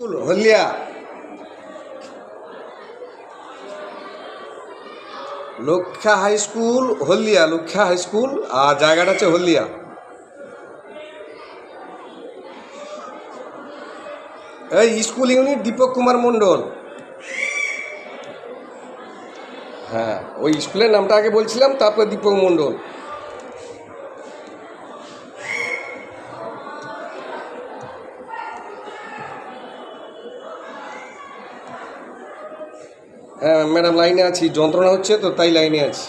হলদিয়া লক্ষ্যা high school, হলদিয়া লক্ষ্যা high school, আর জায়গাটা হচ্ছে হলদিয়া। এই স্কুল ইউনিট দীপক কুমার মণ্ডল। হ্যাঁ, ওই স্কুলের নামটা আগে বলছিলাম, তারপর দীপক মণ্ডল। হ্যাঁ ম্যাডাম, লাইনে আছি, যন্ত্রণা হচ্ছে তো তাই লাইনে আছি।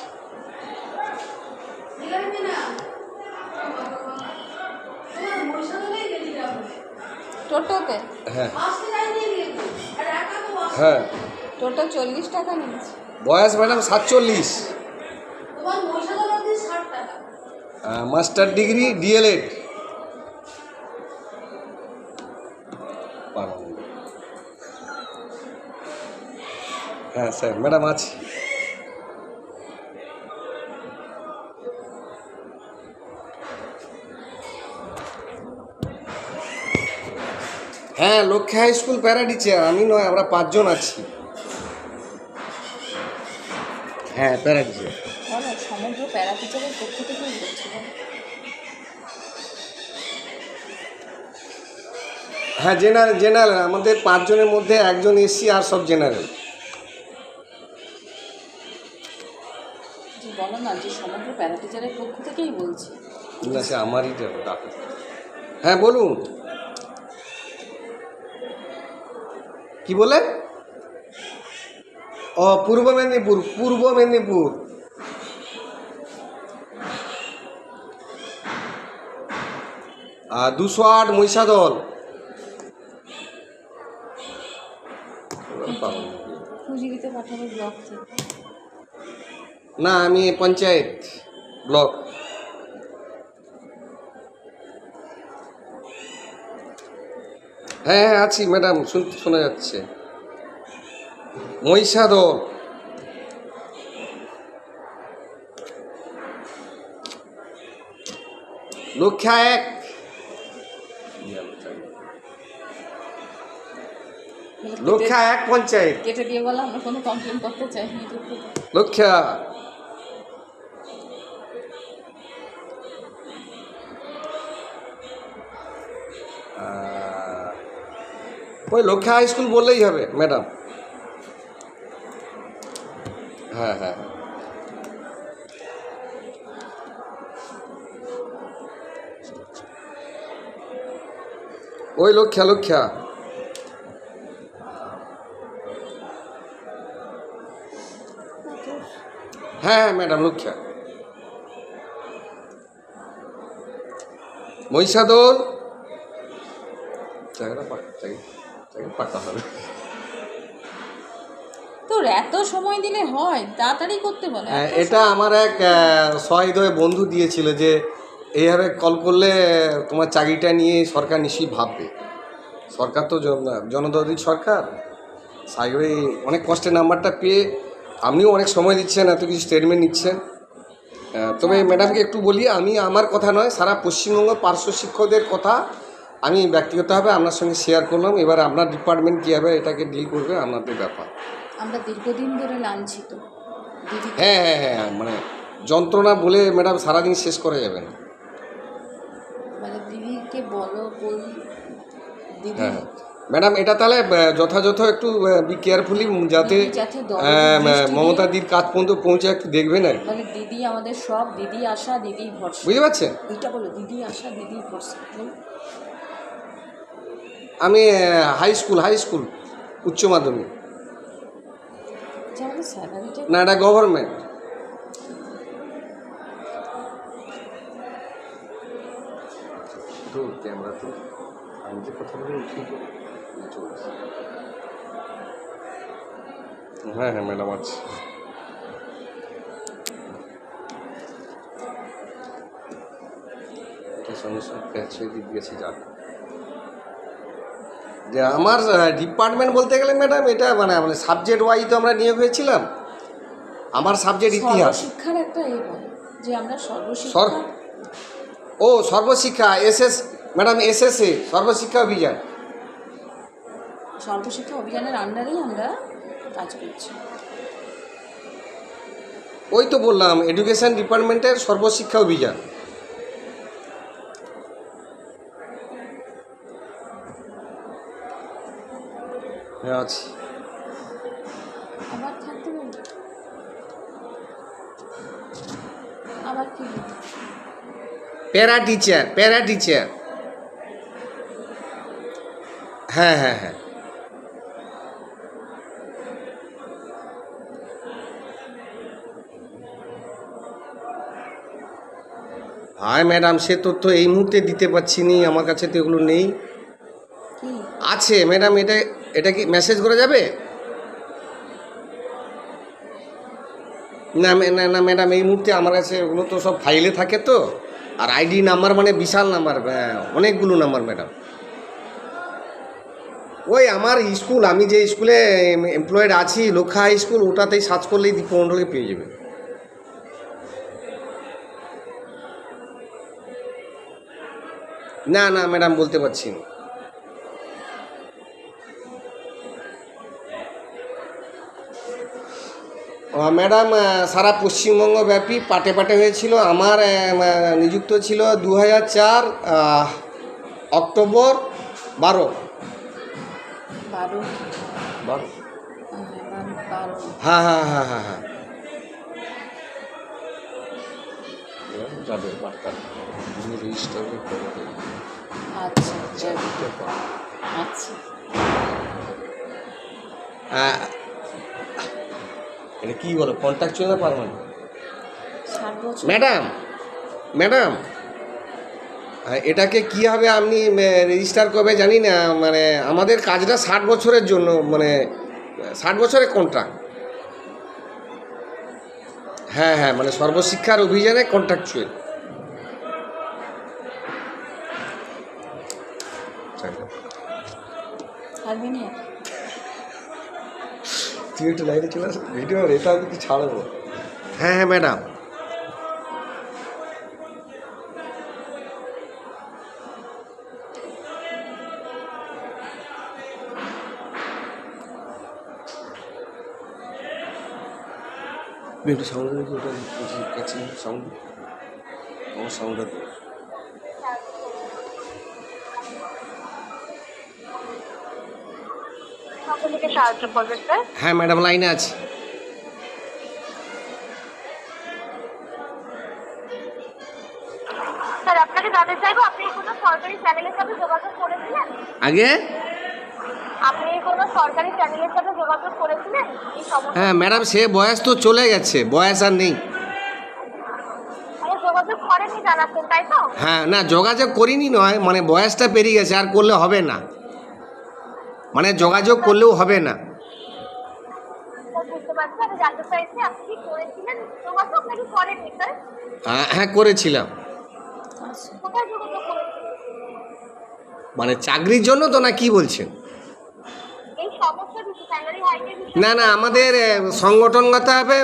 টোটোতে? হ্যাঁ হ্যাঁ, টোটো 40 টাকা নিয়েছে। বয়স ম্যাডাম 47, মাস্টার ডিগ্রি ডিএলএড। হ্যাঁ স্যার, ম্যাডাম আছি। হ্যাঁ, লক্ষ্যা হাই স্কুল প্যারা টিচার, আমি নয়, আমরা 5 জন আছি। হ্যাঁ প্যারা টিচার। সমগ্র প্যারা টিচারের পক্ষ থেকে বলছি। হ্যাঁ জেনারেল, আমাদের 5 জনের মধ্যে একজন এসসি, আর সব জেনারেল। বলো না যে সমগ্র প্যারা টিচারের পক্ষ থেকেই বলছি। না সে আমারই ডাকে। হ্যাঁ বলুন, কি বলে? ও পূর্ব মেদিনীপুর, 208 মহিষাদল। খুঁজিতে পাঠাবো ব্লক থেকে? না, আমি পঞ্চায়েত ব্লক। হ্যাঁ হ্যাঁ আছি ম্যাডাম, শোনা যাচ্ছে। মহিষাদল। লক্ষ্যা 1। লক্ষ্যা 1 পঞ্চায়েত। কেটে দিয়ে বলা, আমরা কোনো কমপ্লেন করতে চাই না। লক্ষ্যা ওই লক্ষ্যা হাই স্কুল বললেই হবে ম্যাডাম। হ্যাঁ হ্যাঁ, ওই লক্ষ্যা। হ্যাঁ ম্যাডাম, লক্ষ্যা। মহিষাদল জায়গাটা পাকা হবে। তোর এত সময় দিলে হয়? তাড়াতাড়ি করতে বলে। এটা আমার এক সহৃদয় বন্ধু দিয়েছিল যে এইভাবে কল করলে তোমার চাকরিটা নিয়ে সরকার নিশ্চয়ই ভাববে। সরকার তো জনদরদি সরকার, সাইবে অনেক কষ্টের নাম্বারটা পেয়ে আপনিও অনেক সময় দিচ্ছেন, এত কিছু স্টেটমেন্ট নিচ্ছেন। তবে ম্যাডামকে একটু বলি, আমি আমার কথা নয়, সারা পশ্চিমবঙ্গ পার্শ্ব শিক্ষকদের কথা আমি ব্যক্তিগতভাবে আপনার সঙ্গে শেয়ার করলাম। এবার আপনার ডিপার্টমেন্ট কীভাবে এটাকে ডিল করবে আপনাদের ব্যাপার। আমরা দীর্ঘদিন ধরে লাঞ্ছিত। হ্যাঁ হ্যাঁ হ্যাঁ, মানে যন্ত্রণা বলে ম্যাডাম সারাদিন শেষ করা যাবে না। মানে দিদিকে বলো, দিদি। হ্যাঁ ম্যাডাম, এটা তাহলে যথাযথ একটু বি কেয়ারফুলি, যাতে মমতাদির কাজ পর্যন্ত পৌঁছে একটু দেখবেন আর কি। মানে দিদি আমাদের সব, দিদি আশা দিদি ভরসা, বুঝতে পারছেন? এইটা বলো, দিদি আশা দিদি ভরসা। আমি হাই স্কুল উচ্চ মাধ্যমিক। না, এটা গভর্নমেন্ট। ক্যামেরা তো আমি যে কথা বলি ঠিক। হ্যাঁ হ্যাঁ ম্যাডাম আছে। সঙ্গে সঙ্গে প্যাচ হয়ে গেছে যাক। যে আমার ডিপার্টমেন্ট বলতে গেলে ম্যাডাম, এটা মানে সাবজেক্ট ওয়াইজ তো আমরা নিয়োগ হয়েছিলাম। আমার সাবজেক্ট ইতিহাস। শিক্ষার একটা যে আমরা সর্বশিক্ষা SS madam, SSA Sarva Shiksha Abhiyan. সর্বশিক্ষা অভিযানের আন্ডারেই আমরা কাজ করছি। ওই তো বললাম, এডুকেশন ডিপার্টমেন্টের সর্বশিক্ষা অভিযান। আচ্ছা, আবার থাকতে বলবো, আবার কি বলবো? Para teacher. হ্যাঁ হ্যাঁ হ্যাঁ, হ্যাঁ ম্যাডাম, সে তথ্য এই মুহূর্তে দিতে পারছি নি, আমার কাছে তো এগুলো নেই। কি আছে ম্যাডাম, এটা কি মেসেজ করা যাবে? না না ম্যাডাম, এই মুহূর্তে আমার কাছে ওগুলো তো সব ফাইলে থাকে তো, আর আইডি নাম্বার মানে বিশাল নাম্বার, অনেকগুলো নাম্বার ম্যাডাম। ওই আমার স্কুল, আমি যে স্কুলে এমপ্লয়েড আছি, লক্ষা হাই স্কুল, ওটাতেই সার্চ করলেই দীপক মণ্ডলকে পেয়ে যাবে। না না ম্যাডাম, বলতে পারছি না। ম্যাডাম, সারা পশ্চিমবঙ্গ ব্যাপী পাটে পাটে হয়েছিল। আমার নিযুক্ত ছিল 2004 অক্টোবর 12। 12? 12? হ্যাঁ, 12। হ্যাঁ হ্যাঁ হ্যাঁ হ্যাঁ হ্যাঁ, যাবে বার্তা রেজিস্টার আচ্ছা আচ্ছা, এটা কি বলো, কন্ট্রাকচুয়াল না পার্মানেন্ট? 60 বছর। ম্যাডাম, এটাকে কীভাবে আপনি রেজিস্টার করবে জানি না, মানে আমাদের কাজটা 60 বছরের জন্য, মানে 60 বছরের কন্ট্রাক্ট। হ্যাঁ হ্যাঁ, মানে সর্বশিক্ষার অভিযানে কন্ট্রাকচুয়াল। থাকবি না? তুই একটু লাইনে চলে আস, ভিডিও এটা আমি কি ছাড়বো? হ্যাঁ হ্যাঁ ম্যাডাম, একটু সাউন্ড কাছে সাউন্ড, আমার সাউন্ডটা দেবো। আপনাকে সাহায্য করবে স্যার? হ্যাঁ ম্যাডাম, লাইনে আছে। স্যার আপনাকে জানতে চাইবো, আপনি কোনো সরকারি চ্যানেলের সাথে যোগাযোগ করেছিলেন? আগে আপনি কোনো সরকারি চ্যানেলের সাথে যোগাযোগ করেছিলেন এই সমস্যা? হ্যাঁ ম্যাডাম, সে বয়স তো চলে গেছে, বয়স আর নেই। মানে যোগাযোগ করেননি জানাচ্ছেন, তাই তো? হ্যাঁ, না যোগাযোগ করিনি নয়, মানে বয়সটা পেরিয়ে গেছে, আর করলে হবে না, মানে যোগাযোগ করলেও হবে না। স্যার বুঝতে পারছি, আমি জানতে চাইছি আপনি কি করেছিলেন যোগাযোগ নাকি করেননি স্যার? হ্যাঁ করেছিলাম, আচ্ছা, কোথায় যোগাযোগ করেছিলেন? মানে চাকরির জন্য তো, না কি বলছেন? এই সমস্যা কিছু স্যালারি হাইকের বিষয়ে? না না, আমাদের সংগঠনগত হবে,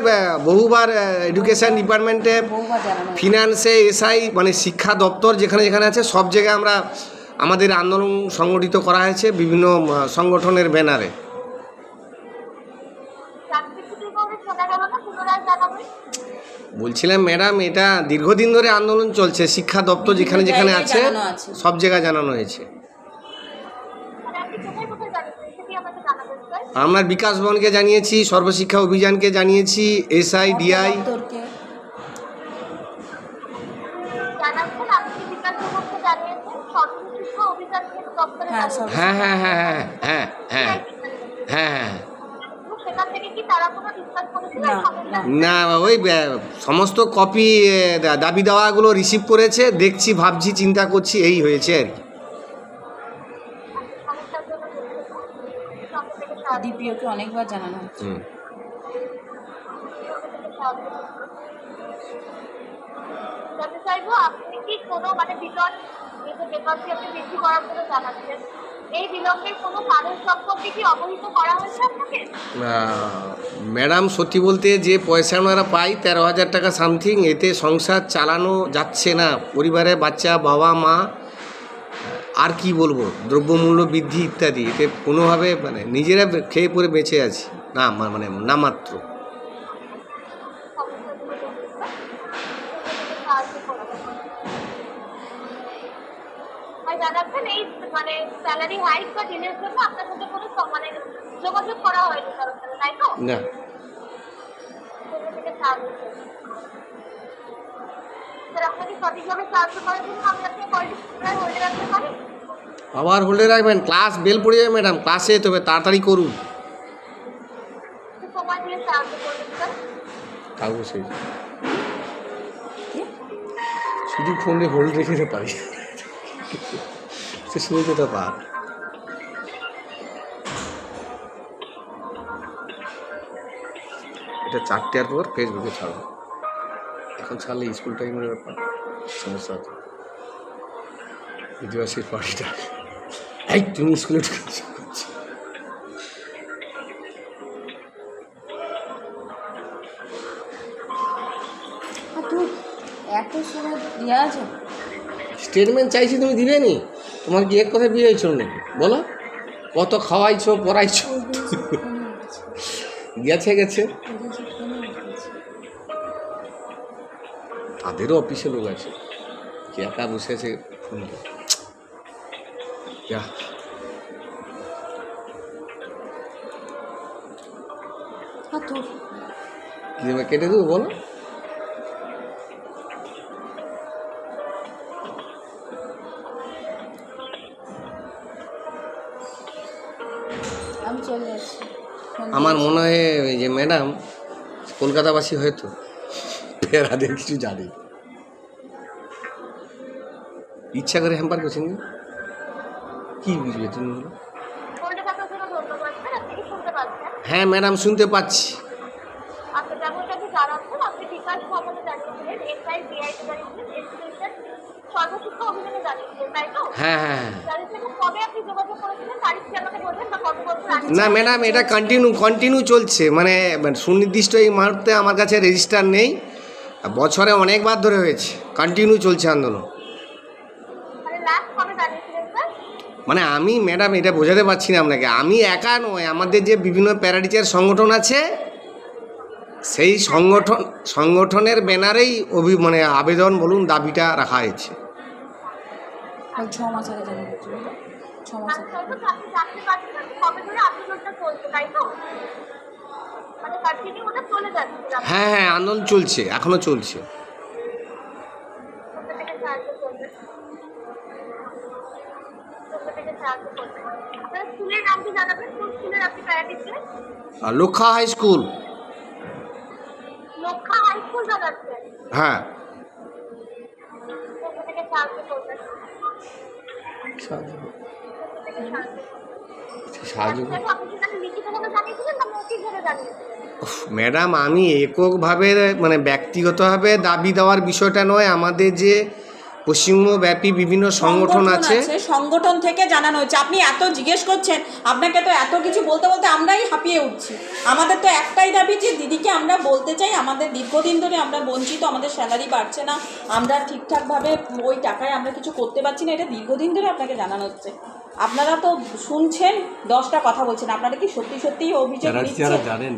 বহুবার এডুকেশন ডিপার্টমেন্টে, বহুবার জানানো। ফিনান্সে, এসআই, মানে শিক্ষা দপ্তর যেখানে যেখানে আছে সব জায়গায় আমরা আমাদের আন্দোলন সংগঠিত করা হয়েছে বিভিন্ন সংগঠনের ব্যানারে। চাকরি ছুটি করে শোনা গেল না, পুনরায় জানাবেন? বলছিলাম ম্যাডাম, এটা দীর্ঘদিন ধরে আন্দোলন চলছে, শিক্ষা দপ্তর যেখানে যেখানে জায়গায় আছে জানানো আছে। সব জায়গায় জানানো হয়েছে। মানে আপনি কোথায় কোথায় জানিয়েছেন সেটি আমাকে জানাবেন স্যার। আমরা বিকাশ ভবনকে জানিয়েছি, সর্বশিক্ষা অভিযানকে জানিয়েছি, এসআই, ডিআই। দপ্তরকে জানাচ্ছেন আপনি বিকাশ ভবনকে জানিয়েছেন, সর্বশিক্ষা অভিযান কিন্তু দপ্তরে হ্যাঁ, জানিয়েছেন। হ্যাঁ হ্যাঁ হ্যাঁ হ্যাঁ হ্যাঁ হ্যাঁ হ্যাঁ হ্যাঁ। এবং সেখান থেকে কি তারা কোনো ডিসকাস করেছিল এই না, সমস্যা? না, ওই সমস্ত কপি দাবি দেওয়াগুলো রিসিভ করেছে, দেখছি, ভাবছি, চিন্তা করছি, এই হয়েছে আর কি। সমস্যার জন্য সঙ্গে থেকে সাহায্য ডিপিওকে অনেকবার জানানো হচ্ছে। হুম। জানতে চাইবো আপনি কি কোনো মানে বিলন, এই যে বেতনটি আপনি বৃদ্ধি করার জন্য জানাচ্ছেন, এই বিলম্বের কোনো কারণ সম্পর্কে কি অবহিত করা হয়েছে আপনাকে? ম্যাডাম, সত্যি বলতে যে পয়সা ওনারা পাই 13,000 টাকা সামথিং, এতে সংসার চালানো যাচ্ছে না, পরিবারে বাচ্চা, বাবা মা আর কি বলবো, দ্রব্যমূল্য বৃদ্ধি ইত্যাদি, এতে কোনোভাবে মানে নিজেরা খেয়ে পরে বেঁচে আছি না, মানে নামাত্র। সমস্যাগুলো দেখতে সাহায্য করবে। আর জানাচ্ছেন এই মানে স্যালারি হাইক বা ডিলের জন্য আপনার সাথে কোনো মানে যোগাযোগ করা হয়নি কারোর সাথে, তাই তো? না, সেটা থেকে সাহায্য করবে। স্যার আপনাকে সঠিকভাবে সাহায্য করার জন্য আমি আপনাকে কলটি হোল্ডে রাখতে পারি? আবার হোল্ডে রাখবেন? ক্লাস বেল পড়ে যাবে ম্যাডাম, ক্লাসে যেতে হবে, তাড়াতাড়ি করুন। একটু সময় দিয়ে সাহায্য করবেন স্যার। কাগজ সেই শুধু ফোনে হোল্ড রেখে দিতে পারি, সে শুনতে তো পার। এটা 4টের পর ফেসবুকে ছাড়বো, এখন ছাড়লে স্কুল টাইমের ব্যাপার, সমস্যা আছে। বিদ্যাবাসীর পার্টিটা, এই তুমি স্কুলে ঢুকেছো করছো। এত সময় দেওয়া আছে? স্টেটমেন্ট চাইছি, তুমি দিবে নি? তোমার কি এক কথায় বিয়ে হয়েছিল নাকি বলো? কত খাওয়াইছো পড়াইছো? গেছে গেছে, তাদেরও অফিসে লোক আছে, কি একা বসে আছে ফোন দিয়ে। কি দেবে, কেটে দেবো বলো? আমি চলে যাচ্ছি। আমার মনে হয় ওই যে ম্যাডাম কলকাতাবাসী হয়তো, ফেরাদের কিছু জানি, ইচ্ছা করে হ্যাম্পার করছেন। কি বুঝবে তুমি? হোল্ডে থাকার জন্য ধন্যবাদ স্যার। আপনি কি শুনতে পাচ্ছেন? হ্যাঁ ম্যাডাম, শুনতে পাচ্ছি। আপনি যেমনটাকে জানাচ্ছেন, আপনি বিকাশ ভবনে জানিয়েছিলেন, এসআই বিআইতে জানিয়েছিলেন, এডুকেশন সর্বশিক্ষা অভিযানে জানিয়েছিলেন, তাই তো? হ্যাঁ হ্যাঁ হ্যাঁ। জানিয়েছিলেন কবে আপনি যোগাযোগ করেছিলেন, তারিখ কি আমাকে বলবেন বা কত বছর আগে? না ম্যাডাম, এটা কন্টিনিউ চলছে, মানে সুনির্দিষ্ট এই মুহূর্তে আমার কাছে রেজিস্টার নেই, বছরে অনেকবার ধরে হয়েছে, কন্টিনিউ চলছে আন্দোলন। মানে লাস্ট কবে জানিয়েছিলেন স্যার? মানে আমি ম্যাডাম এটা বোঝাতে পারছি না আপনাকে, আমি একা নয়, আমাদের যে বিভিন্ন প্যারাটিচার সংগঠন আছে, সেই সংগঠনের ব্যানারেই মানে আবেদন বলুন, দাবিটা রাখা হয়েছে। ওই 6 মাস আগে জানা হচ্ছিল, 6 মাস আগে। তাই তো? আপনি জানতে পারছেন না কবে ধরে আন্দোলনটা চলছে, তাই তো? মানে কন্টিনিউ ওটা চলে যাচ্ছে। হ্যাঁ হ্যাঁ, আন্দোলন চলছে, এখনো চলছে। কোথা থেকে সাহায্য করবেন? কোথা থেকে সাহায্য করবেন? আপনার স্কুলের নাম কি জানাবেন? কোন স্কুলের আপনি প্যারাটিচার? আর লক্ষা হাই স্কুল। লক্ষা হাই স্কুল জানাচ্ছেন? হ্যাঁ। কোথা থেকে সাহায্য করবেন? সাহায্য আপনি কি তাকে লিখিতভাবে জানিয়েছিলেন না মৌখিকভাবে জানিয়েছিলেন? ম্যাডাম, আমি এককভাবে মানে ব্যক্তিগতভাবে দাবি দেওয়ার বিষয়টা নয়, আমাদের যে পশ্চিমবঙ্গব্যাপী বিভিন্ন সংগঠন আছে, সংগঠন থেকে জানানো হচ্ছে। আপনি এত জিজ্ঞেস করছেন, আপনাকে তো এত কিছু বলতে বলতে আমরাই হাঁপিয়ে উঠছি। আমাদের তো একটাই দাবি যে দিদিকে আমরা বলতে চাই, আমাদের দীর্ঘদিন ধরে আমরা বঞ্চিত, আমাদের স্যালারি বাড়ছে না, আমরা ঠিকঠাকভাবে ওই টাকায় আমরা কিছু করতে পারছি না, এটা দীর্ঘদিন ধরে আপনাকে জানানো হচ্ছে। আপনারা তো শুনছেন, 10টা কথা বলছেন, আপনারা কি সত্যি সত্যি অভিযোগ দিচ্ছেন? জানেন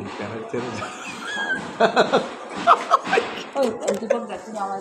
ওই দীপক দা, তুমি আমার